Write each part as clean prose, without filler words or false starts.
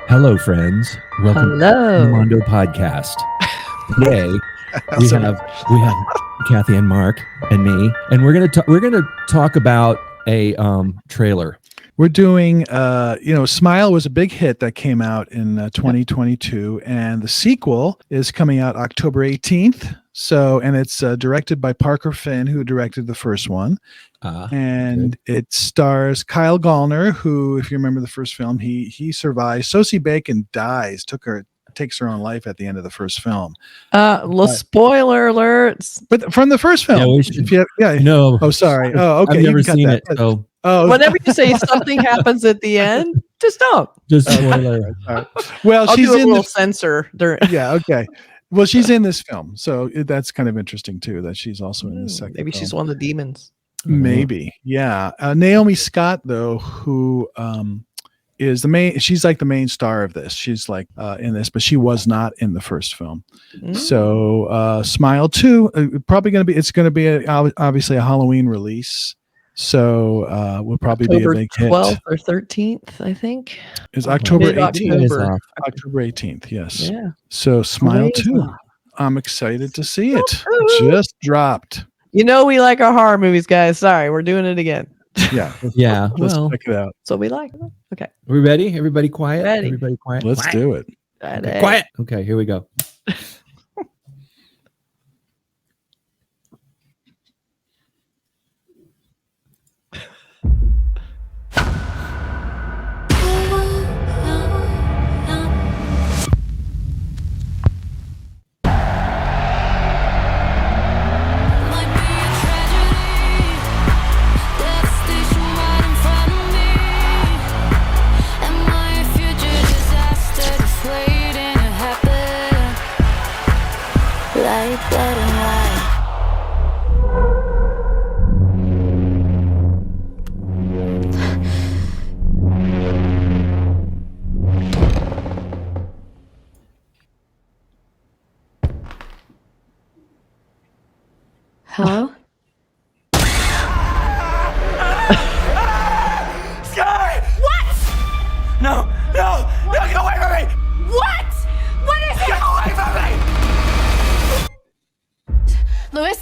Hello, friends. Welcome to the Cinemondo podcast. Today we have Kathy and Mark and me, and we're gonna talk about a trailer. We're doing, Smile was a big hit that came out in 2022, and the sequel is coming out October 18th. And it's directed by Parker Finn, who directed the first one. And it stars Kyle Gallner, who, if you remember the first film, he survives. Sosie Bacon takes her own life at the end of the first film. Spoiler alerts. But from the first film. No. Oh, sorry. Oh, okay. I've never seen it. So. Whenever you say something happens at the end, just don't. Just spoiler. Right. Well, I'll she's do a in little censor. Yeah. Okay. Well, she's in this film, so that's kind of interesting too. That she's also in the second. Maybe film. She's one of the demons. Maybe, yeah. Naomi Scott, though, who is the main. She's like the main star of this. She's like in this, but she was not in the first film. So, Smile 2 probably going to be. It's going to be obviously a Halloween release. So will probably October be a big hit. 12th or 13th, I think. Is October 18th. October 18th, yes. Yeah. So Smile 2. I'm excited to see it. Just dropped. You know we like our horror movies, guys. Sorry, we're doing it again. Yeah. Yeah. Let's check it out. So we like. Okay. Are we ready? Everybody quiet? Ready. Everybody quiet? Let's do it. Okay. Quiet. Okay, here we go. Hello? Sky! What? No, get away from me! What? What is it? Get away from me! Louis?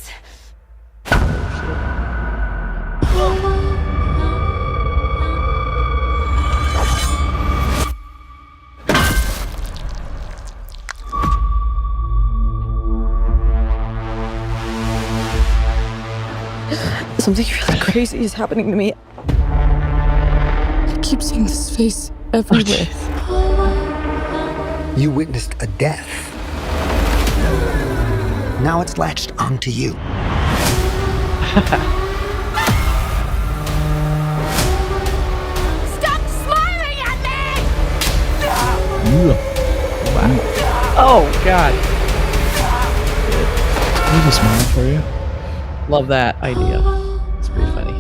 Something really crazy is happening to me. I keep seeing this face everywhere. You witnessed a death. Now it's latched onto you. Stop smiling at me! Oh God. There's a smile for you. Love that idea. It's pretty funny.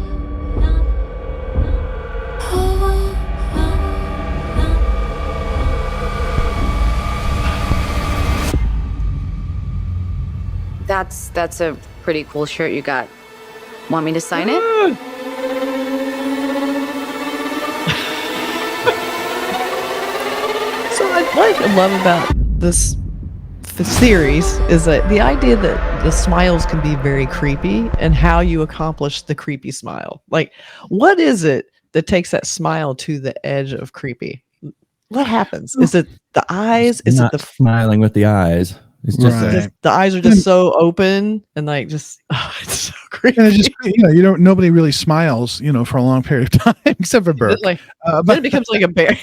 That's a pretty cool shirt you got. Want me to sign it? So what I love about this series is that the idea that the smiles can be very creepy and how you accomplish the creepy smile. Like, what is it that takes that smile to the edge of creepy? What happens? Is it the eyes? Is it the smiling with the eyes? It's just the eyes are just so open and like just it's so creepy. And it's just nobody really smiles, for a long period of time except for Burke. Then it becomes like a bear.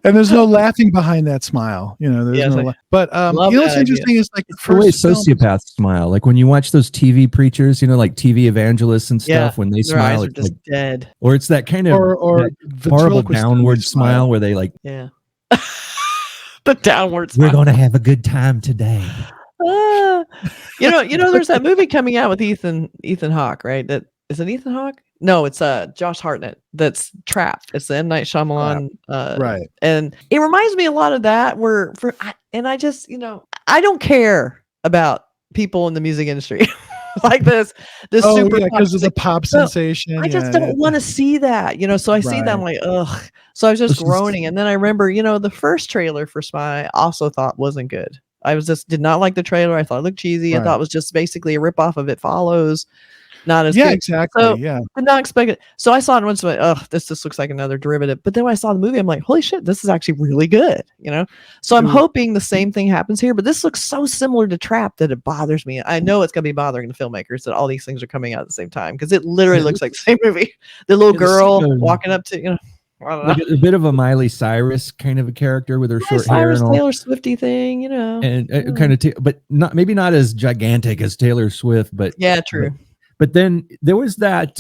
And there's no laughing behind that smile, there's but what's interesting is like the way sociopaths smile, like when you watch those TV preachers, like TV evangelists and stuff, when they smile, it's just like dead, or it's that kind of or horrible downward smile where they like the downward smile. We're going to have a good time today. There's that movie coming out with Ethan Hawke, right? That is it. Ethan Hawke? No, it's Josh Hartnett. That's Trapped. It's the M. Night Shyamalan. Right. And it reminds me a lot of that. I just, I don't care about people in the music industry. like this super because of the pop So, sensation. I just don't want to see that, so I see that, I'm like, ugh. So I was just groaning. And then I remember, the first trailer for Spy I also thought wasn't good. I did not like the trailer. I thought it looked cheesy. I thought it was just basically a ripoff of It Follows. Not as good. Exactly. So, did not expect it. So I saw it once and went, oh, this just looks like another derivative. But then when I saw the movie, I'm like, holy shit, this is actually really good. So I'm hoping the same thing happens here. But this looks so similar to Trap that it bothers me. I know it's going to be bothering the filmmakers that all these things are coming out at the same time because it literally looks like the same movie. The little girl walking up to, I don't know. Like a bit of a Miley Cyrus kind of a character with her short hair Cyrus, and all. Taylor Swifty thing, and kind of, but maybe not as gigantic as Taylor Swift, but yeah, true. But then there was that,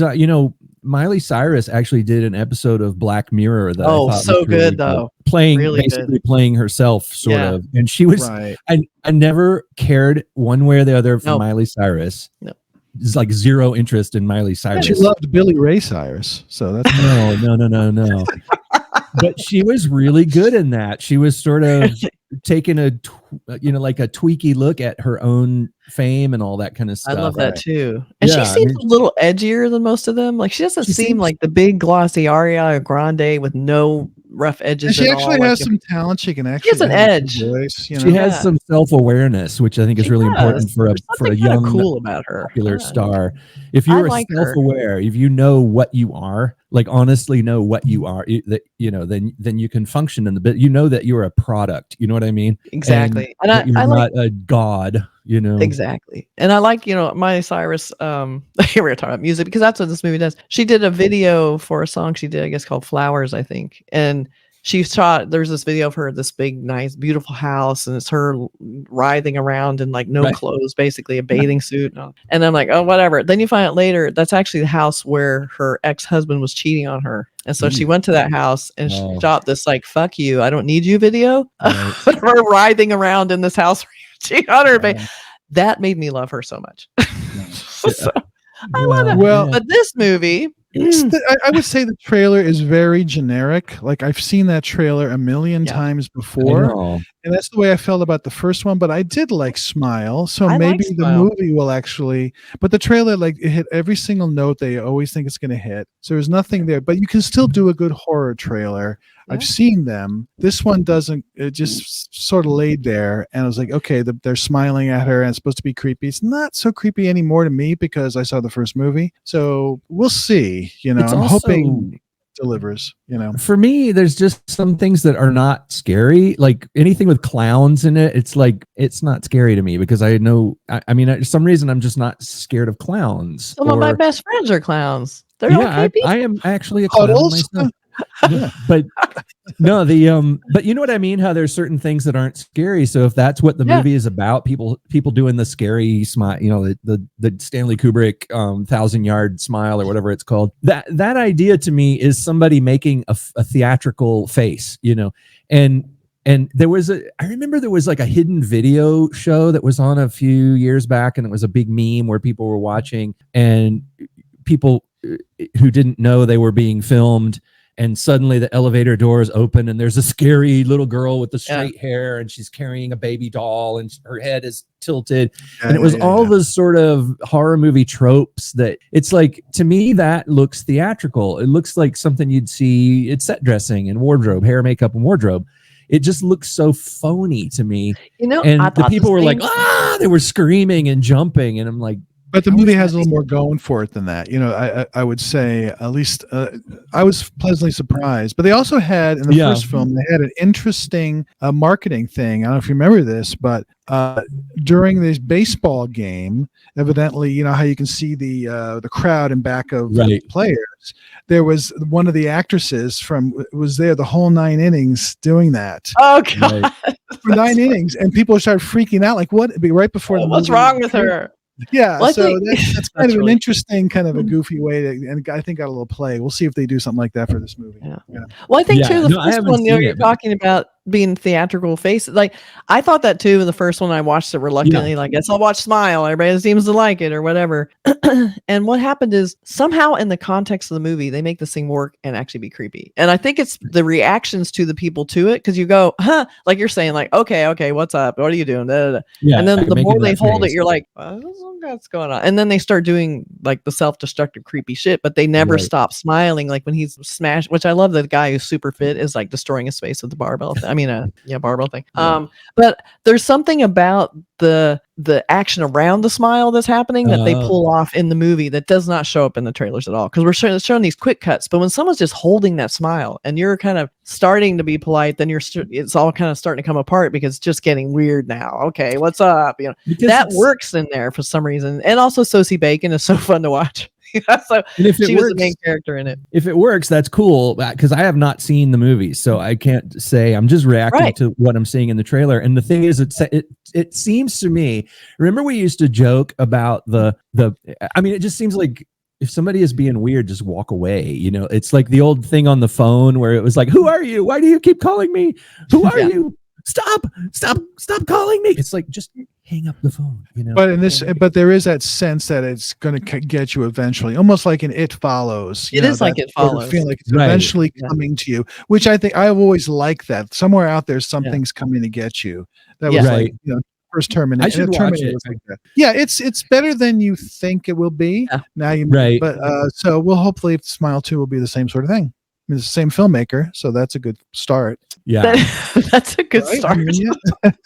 Miley Cyrus actually did an episode of Black Mirror that I thought so was really good though. Basically playing herself, sort of, and she was. Right. I never cared one way or the other for Miley Cyrus. No. It's like zero interest in Miley Cyrus. She loved Billy Ray Cyrus, so that's no. But she was really good in that. She was sort of taking like a tweaky look at her own fame and all that kind of stuff. I love that too. And she seems a little edgier than most of them. Like she doesn't seem like the big glossy Ariana Grande with no rough edges. And she actually has some talent. She can actually. She has an edge. Voice, She has some self-awareness, which I think is really important for a young, cool about her popular star. If you're self-aware, if you know what you are, like honestly know what you are, then you can function in the bit. You know that you're a product. You know what I mean? Exactly. And you're not a god. Exactly. And I like, Miley Cyrus, here we're talking about music because that's what this movie does. She did a video for a song she did, I guess called Flowers, I think. And she shot, there's this video of her at this big, nice, beautiful house. And it's her writhing around in like no clothes, basically a bathing suit. And I'm like, oh, whatever. Then you find out later, that's actually the house where her ex-husband was cheating on her. And so she went to that house and shot this like, fuck you, I don't need you video. Her writhing around in this house. Cheat on her, that made me love her so much. So, I love it. Well, but this movie, I would say the trailer is very generic. Like I've seen that trailer a million times before, and that's the way I felt about the first one. But I did like Smile, so maybe the movie will actually. But the trailer, like it hit every single note they always think it's going to hit. So there's nothing there, but you can still do a good horror trailer. I've seen them. This one doesn't. It just sort of laid there, and I was like, okay, they're smiling at her, and it's supposed to be creepy. It's not so creepy anymore to me because I saw the first movie. So we'll see. I'm hoping it delivers. For me, there's just some things that are not scary. Like anything with clowns in it, it's like it's not scary to me because I know. I mean, for some reason, I'm just not scared of clowns. Some of my best friends are clowns. They're okay people. I am actually a clown myself. But no, but you know what I mean? How there's certain things that aren't scary. So if that's what the movie is about, people doing the scary smile, the Stanley Kubrick 1,000-yard smile or whatever it's called. That idea to me is somebody making a theatrical face, and I remember there was like a hidden video show that was on a few years back, and it was a big meme where people were watching, and people who didn't know they were being filmed. And suddenly the elevator doors open and there's a scary little girl with the straight hair and she's carrying a baby doll and her head is tilted. And it was all those sort of horror movie tropes that it's like, to me, that looks theatrical. It looks like something you'd see. It's set dressing and wardrobe, hair, makeup, and wardrobe. It just looks so phony to me. And the people were like, they were screaming and jumping. And I'm like, but the movie has a little more going for it than that. I would say at least I was pleasantly surprised. But they also had in the first film, they had an interesting marketing thing. I don't know if you remember this, but during this baseball game, evidently, how you can see the crowd in back of the players. There was one of the actresses was there the whole 9 innings doing that. Oh God, for 9 innings, and people started freaking out. Like, what? Right before the what's wrong with her? Yeah, so that's kind of an interesting, kind of a goofy way to, and I think got a little play. We'll see if they do something like that for this movie. Yeah. Well, I think too the first one you're talking about, being theatrical face. Like I thought that too in the first one. I watched it reluctantly. Like, guess I'll watch Smile. Everybody seems to like it or whatever. And what happened is somehow in the context of the movie, they make this thing work and actually be creepy. And I think it's the reactions to the people to it. Cause you go, huh? Like you're saying like, okay, what's up? What are you doing? Da, da, da. Yeah, and then the more they hold face. it, you're like, what's going on? And then they start doing like the self-destructive creepy shit, but they never stop smiling. Like when he's smashed, which I love, the guy who's super fit is like destroying his face with the barbell thing. Barbell thing. But there's something about the action around the smile that's happening that they pull off in the movie that does not show up in the trailers at all, because we're showing these quick cuts. But when someone's just holding that smile and you're kind of starting to be polite, then it's all kind of starting to come apart because it's just getting weird now. Okay, what's up? Because that works in there for some reason. And also Sosie Bacon is so fun to watch. So she was the main character in it. If it works, that's cool, because I have not seen the movie, so I can't say. I'm just reacting to what I'm seeing in the trailer. And the thing is, it seems to me, remember we used to joke about it just seems like if somebody is being weird, just walk away. It's like the old thing on the phone where it was like, who are you? Why do you keep calling me? Who are you? Stop calling me. It's like, just hang up the phone, But there is that sense that it's going to get you eventually, almost like in It Follows. It is like It Follows. Feel like it's eventually coming to you, which I think I've always liked that. Somewhere out there, something's coming to get you. That was like, first Terminator. I should watch it. Like that. Yeah, it's better than you think it will be. Yeah. Now but so we'll hopefully Smile 2 will be the same sort of thing. I mean, it's the same filmmaker, so that's a good start. Yeah, that's a good start. But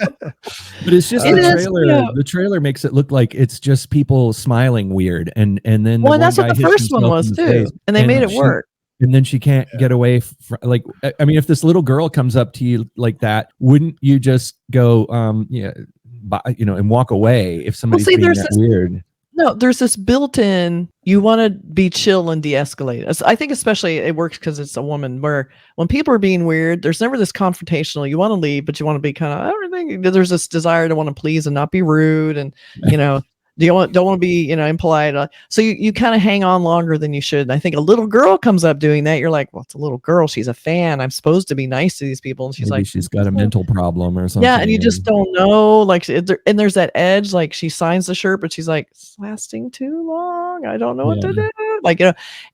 it's just the trailer. The trailer makes it look like it's just people smiling weird, and then that's what the first one was too, and they made it work. And then she can't get away from, like, I mean, if this little girl comes up to you like that, wouldn't you just go, and walk away if somebody's being that weird? No, there's this built-in, you want to be chill and de-escalate. I think especially it works because it's a woman, where when people are being weird, there's never this confrontational, you want to leave, but you want to be kind of, everything. There's this desire to want to please and not be rude. And, don't want to be, impolite. So you kind of hang on longer than you should. And I think a little girl comes up doing that. You're like, well, it's a little girl. She's a fan. I'm supposed to be nice to these people. And she's Maybe like, she's got a mental problem or something. Yeah. And you just don't know. Like, and there's that edge. Like she signs the shirt, but she's like, it's lasting too long. I don't know what to do. Like,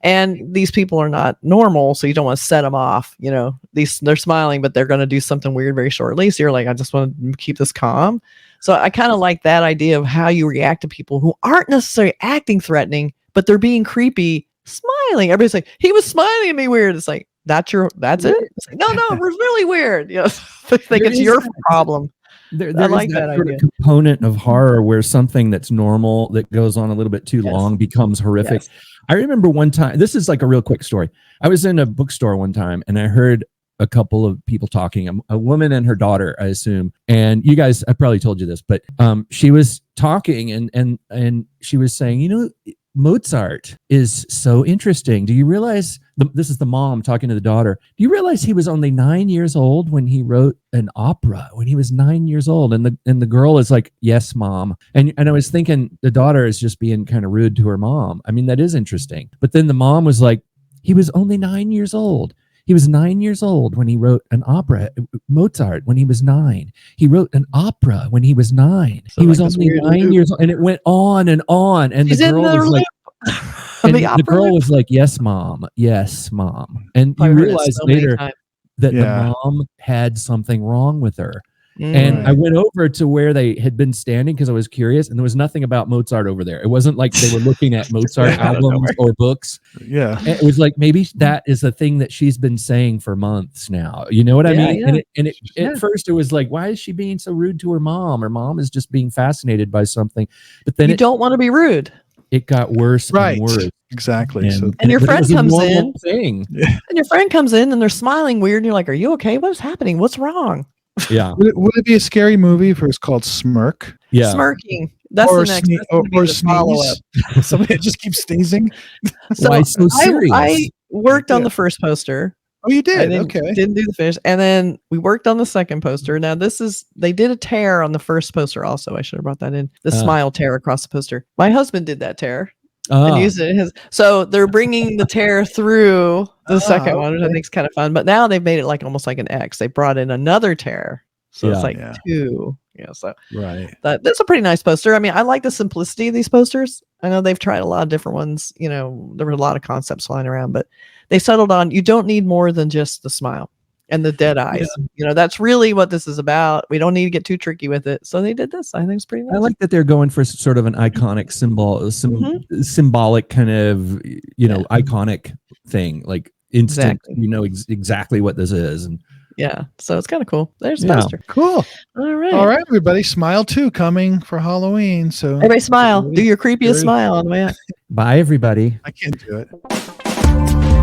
and these people are not normal. So you don't want to set them off. They're smiling, but they're going to do something weird very shortly. So you're like, I just want to keep this calm. So I kind of like that idea of how you react to people who aren't necessarily acting threatening, but they're being creepy, smiling. Everybody's like, he was smiling at me weird. It's like, that's it? It's like, no, it was really weird. They think it's your problem. There I like that sort of component of horror where something that's normal that goes on a little bit too long becomes horrific. Yes. I remember one time, this is like a real quick story. I was in a bookstore one time and I heard a couple of people talking, a woman and her daughter, I assume. And you guys, I probably told you this, but she was talking and she was saying, Mozart is so interesting. Do you realize, this is the mom talking to the daughter, do you realize he was only 9 years old when he wrote an opera, when he was 9 years old? And the girl is like, yes, mom. And I was thinking the daughter is just being kind of rude to her mom. I mean, that is interesting. But then the mom was like, he was only 9 years old. He was 9 years old when he wrote an opera. Mozart, when he was 9. He wrote an opera when he was 9. So he was only 9 years old. And it went on. And the girl was like, the girl was like, yes, mom. Yes, mom. And you realize later that the mom had something wrong with her. And I went over to where they had been standing because I was curious, and there was nothing about Mozart over there. It wasn't like they were looking at Mozart albums or books. Yeah, and it was like maybe that is a thing that she's been saying for months now. You know what I mean? Yeah. At first it was like, why is she being so rude to her mom? Her mom is just being fascinated by something. But then you don't want to be rude. It got worse and worse. Exactly. And your friend comes in. And your friend comes in and they're smiling weird, and you're like, are you okay? What's happening? What's wrong? Yeah. Would it be a scary movie if it was called Smirk? Yeah. Smirking. That's the next or sneeze. Somebody just keeps sneezing. So why so serious? I worked on the first poster. Oh, you did? Didn't do the fish. And then we worked on the second poster. Now they did a tear on the first poster also. I should have brought that in. The smile tear across the poster. My husband did that tear. And used it. So they're bringing the tear through The second one, which I okay. think is kind of fun. But now they've made it like almost like an X. They brought in another terror. So it's like Yeah. 2. So Right. that's a pretty nice poster. I mean, I like the simplicity of these posters. I know they've tried a lot of different ones. There were a lot of concepts flying around, but they settled on you don't need more than just the smile and the dead eyes. That's really what this is about. We don't need to get too tricky with it. So they did this. I think it's pretty nice. I like that they're going for sort of an iconic symbolic kind of, iconic thing, like instant, exactly what this is. And so it's kind of cool. There's a poster. Cool. All right. All right, everybody. Smile 2 coming for Halloween. So everybody smile. Do your creepiest smile on the way out. Bye, everybody. I can't do it.